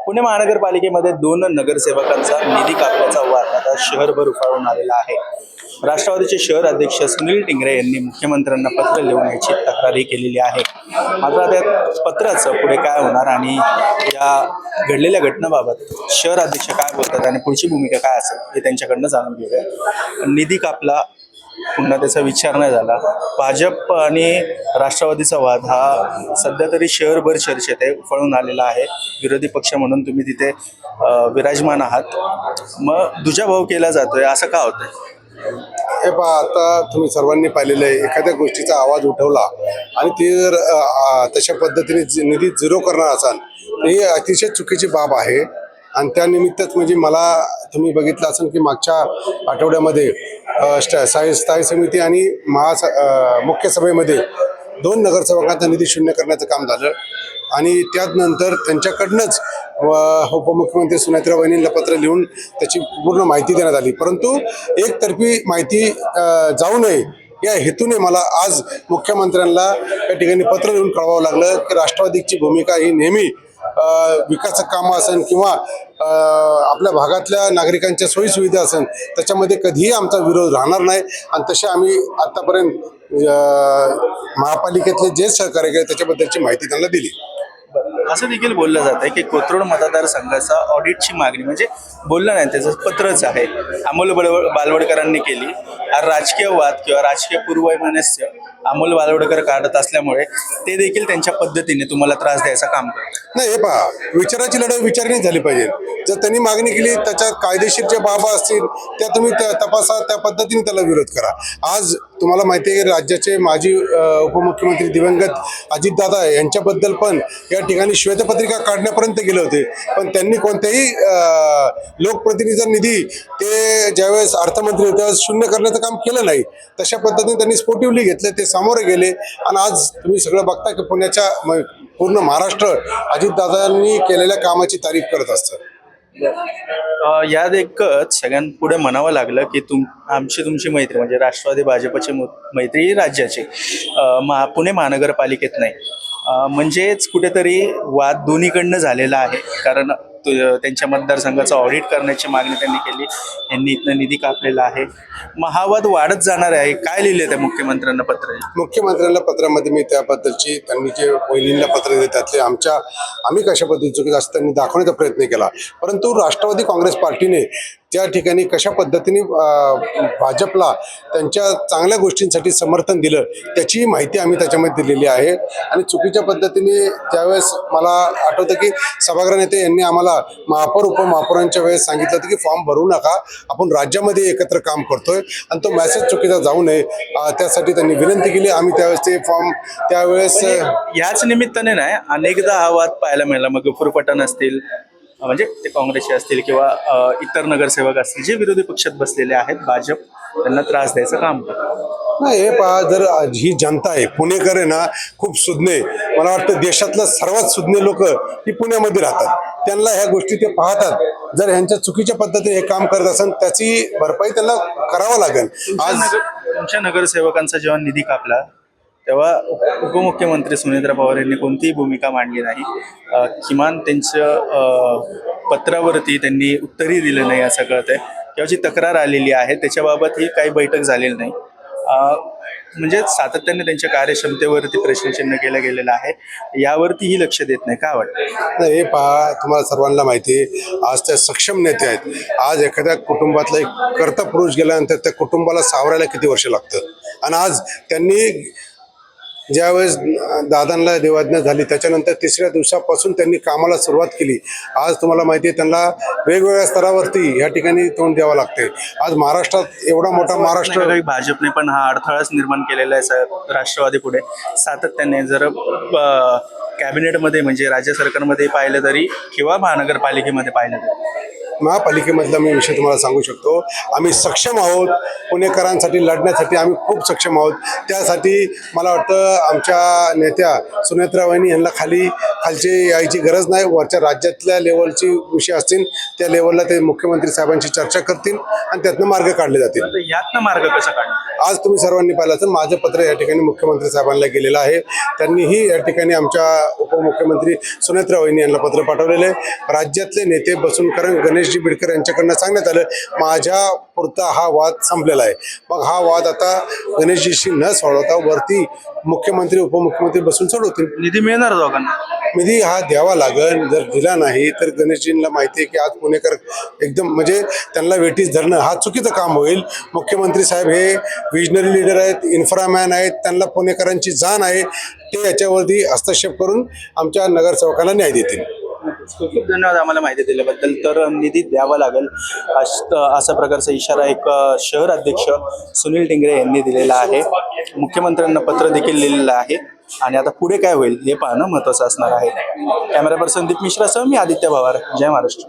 पुणे महानगरपालिकेमध्ये दोन नगरसेवकांचा निधी कापण्याचा वाद आता शहरभर उफाळून आलेला आहे. राष्ट्रवादीचे शहर अध्यक्ष सुनील टिंगरे यांनी मुख्यमंत्र्यांना पत्र लिहून याची तक्रारही केलेली आहे. मात्र त्या पत्राचं पुढे काय होणार आणि या घडलेल्या घटनेबाबत शहर अध्यक्ष काय बोलतात आणि पुढची भूमिका काय असेल हे त्यांच्याकडनं जाणून घेऊया. निधी कापला, पुन्हा त्याचा विचार नाही झाला. भाजप आणि राष्ट्रवादीचा वाद हा सध्या तरी शहरभर चर्चेत आहे, उफाळून आलेला आहे. विरोधी पक्ष म्हणून तुम्ही तिथे विराजमान आहात, मग दुजाभाव केला जातोय, असं का होतंय? हे पहा, आता तुम्ही सर्वांनी पाहिलेलं आहे, एखाद्या गोष्टीचा आवाज उठवला आणि ते जर तशा पद्धतीने निधी झिरो करणार असाल तर ही अतिशय चुकीची बाब आहे. आणि त्यानिमित्तच म्हणजे मला तुम्ही बघितलं असेल की मागच्या आठवड्यामध्ये स्थायी समिती आणि मुख्य सभेमध्ये दोन नगरसेवकांचा निधी शून्य करण्याचं काम झालं. आणि त्यानंतर त्यांच्याकडनंच उपमुख्यमंत्री सुनेत्रा वहिनींना पत्र लिहून त्याची पूर्ण माहिती देण्यात आली. परंतु एकतर्फी माहिती जाऊ नये या हेतूने मला आज मुख्यमंत्र्यांना या ठिकाणी पत्र लिहून कळवावं लागलं की राष्ट्रवादीची भूमिका ही नेहमी विकास कामं असेल किंवा आपल्या भागातल्या नागरिकांच्या सोयीसुविधा असेल त्याच्यामध्ये कधीही आमचा विरोध राहणार नाही. आणि तसे आम्ही आतापर्यंत महापालिकेतले जे सहकार्य केले त्याच्याबद्दलची माहिती त्यांना दिली. असं देखील बोललं जात आहे की कोथरूड मतदारसंघाचा ऑडिटची मागणी म्हणजे बोललं नाही, त्याचं पत्रच आहे, अमोल बालवडकरांनी केली. हा राजकीय वाद किंवा राजकीय पूर्ववैमनस्य अमोल बालवडकर काढत असल्यामुळे ते देखील त्यांच्या पद्धतीने तुम्हाला त्रास द्यायचं काम करतात. नाही, हे पहा, विचाराची लढाई विचारणी झाली पाहिजे. जर त्यांनी मागणी केली त्याच्या कायदेशीर ज्या बाबा असतील त्या तुम्ही तपासा, त्या पद्धतीने त्याला विरोध करा. आज तुम्हाला माहिती आहे की राज्याचे माजी उपमुख्यमंत्री दिवंगत अजितदादा यांच्याबद्दल पण या ठिकाणी श्वेतपत्रिका काढण्यापर्यंत गेले होते, पण त्यांनी कोणत्याही लोकप्रतिनिधीचा निधी ते ज्यावेळेस अर्थमंत्री होते त्यावेळेस शून्य करण्याचं काम केलं नाही. तशा पद्धतीने त्यांनी स्पोर्टिव्हली घेतले, ते सामोरे गेले. आणि आज तुम्ही सगळं बघता की पुण्याच्या पूर्ण महाराष्ट्र अजितदादांनी केलेल्या कामाची तारीफ करत असतं. यात एकच सगळ्यांपुढे म्हणावं लागलं की आमची तुमची मैत्री म्हणजे राष्ट्रवादी भाजपची मैत्री ही राज्याची, पुणे महानगरपालिकेत नाही. म्हणजेच कुठेतरी वाद दोन्हीकडनं झालेला आहे. कारण त्यांच्या मतदारसंघाचं ऑडिट करण्याची मागणी त्यांनी केली, यांनी इथनं निधी कापलेला आहे. मग हा वाद वाढत जाणार आहे. काय लिहिले त्या मुख्यमंत्र्यांना पत्र? मुख्यमंत्र्यांना पत्रामध्ये मी त्याबद्दलची त्यांनी जे वहिनींना पत्र दिले त्यातले आम्ही कशा पद्धतीने चुकीचं असं त्यांनी दाखवण्याचा प्रयत्न केला. परंतु राष्ट्रवादी काँग्रेस पार्टीने त्या ठिकाणी कशा पद्धतीने भाजपला त्यांच्या चांगल्या गोष्टींसाठी समर्थन दिलं त्याची माहिती आम्ही त्याच्यामध्ये दिलेली आहे. आणि चुकीच्या पद्धतीने त्यावेळेस मला आठवतं की सभागृह नेते यांनी आम्हाला महापौर उपमहापौरांच्या वेळेस सांगितलं होतं की फॉर्म भरू नका, आपण राज्यामध्ये एकत्र काम करतोय आणि तो मेसेज चुकीचा जाऊ नये त्यासाठी त्यांनी विनंती केली. आम्ही त्यावेळेस ते फॉर्म त्यावेळेस याच निमित्ताने नाही, अनेकदा हा वाद पाहायला मिळाला. मग गफूर पठाण असतील, म्हणजे ते काँग्रेसचे असतील किंवा इतर नगरसेवक असतील जे विरोधी पक्षात बसलेले आहेत, भाजप त्यांना त्रास द्यायचं काम करतं. नाही, हे पहा, जर ही जनता आहे पुणेकर आहे ना, खूप सुज्ञ, मला वाटतं देशातलं सर्वात सुज्ञ लोक ही पुण्यामध्ये राहतात. त्यांना ह्या गोष्टी ते पाहतात. जर ह्यांच्या चुकीच्या पद्धतीने हे काम करत असेल त्याची भरपाई त्यांना करावं लागेल. तुमच्या नगरसेवकांचा जेव्हा निधी कापला तेव्हा उपमुख्यमंत्री सुनेत्रा पवार यांनी कोणतीही भूमिका मांडली नाही. किमान त्यांच्या पत्रावरती त्यांनी उत्तरही दिलं नाही असं कळतंय. किंवा जी तक्रार आलेली आहे त्याच्याबाबतही काही बैठक झालेली नाही. म्हणजे सातत्याने त्यांच्या कार्यक्षमतेवरती प्रश्नचिन्ह केलं गेलेलं आहे. यावरतीही लक्ष देत नाही, काय वाटतं? नाही, हे पहा, तुम्हाला सर्वांना माहिती आहे आज त्या सक्षम नेते आहेत. आज एखाद्या कुटुंबातला एक कर्ता पुरुष गेल्यानंतर त्या कुटुंबाला सावरायला किती वर्ष लागतं. आणि आज त्यांनी ज्यावेळेस दादांना देवाज्ञा झाली त्याच्यानंतर तिसऱ्या दिवसापासून त्यांनी कामाला सुरुवात केली. आज तुम्हाला माहिती आहे त्यांना वेगवेगळ्या स्तरावरती या ठिकाणी तोंड द्यावं लागते. आज महाराष्ट्रात एवढा मोठा महाराष्ट्र, भाजपने पण हा अडथळाच निर्माण केलेला आहे राष्ट्रवादी पुढे सातत्याने. जर कॅबिनेटमध्ये म्हणजे राज्य सरकारमध्ये पाहिलं तरी किंवा महानगरपालिकेमध्ये पाहिलं तरी महापालिकेमधला मी विषय तुम्हाला सांगू शकतो. आम्ही सक्षम आहोत, पुणेकरांसाठी लढण्यासाठी आम्ही खूप सक्षम आहोत. त्यासाठी मला वाटतं आमच्या नेत्या सुनेत्रा वहिनी यांना खालची यायची गरज नाही. वरच्या राज्यातल्या लेवलची विषय असतील त्या लेवलला ते मुख्यमंत्री साहेबांशी चर्चा करतील आणि त्यातनं मार्ग काढले जातील. आता यातनं मार्ग कसा काढणार? आज तुम्ही सर्वांनी पाहिलं तर माझं पत्र या ठिकाणी मुख्यमंत्री साहेबांना गेलेलं आहे. त्यांनीही या ठिकाणी आमच्या उपमुख्यमंत्री सुनेत्रा वहिनी यांना पत्र पाठवलेलं आहे. राज्यातले नेते बसून कारण गणेशजी बिडकर यांच्याकडनं सांगण्यात आलं माझ्या पुरता हा वाद संपलेला आहे. मग हा वाद आता गणेशजीशी न सोडवता वरती मुख्यमंत्री उपमुख्यमंत्री बसून सोडवतील. निधी मिळणार दोघांना? निधी हा द्यावा लागेल. जर दिला नाही तर गणेशजींना माहिती आहे की आज पुणेकर एकदम म्हणजे त्यांना वेटीस धरणं हा चुकीचं काम होईल. मुख्यमंत्री साहेब हे विजनरी लीडर आहेत, इन्फ्रामॅन आहेत, त्यांना पुणेकरांची जाण आहे. ते याच्यावरती हस्तक्षेप करून आमच्या नगरसेवकांना न्याय देतील. खूप खूप धन्यवाद आम्हाला माहिती दिल्याबद्दल. तर निधी द्यावा लागेल अशा प्रकारचा इशारा एक शहर अध्यक्ष सुनील टिंगरे यांनी दिलेला आहे. मुख्यमंत्र्यांना पत्र देखील लिहिलेलं आहे आणि आता पुढे काय होईल हे पाहणं महत्त्वाचं असणार आहे. कॅमेरा पर्सन दीप मिश्रासह मी आदित्य पवार. जय महाराष्ट्र.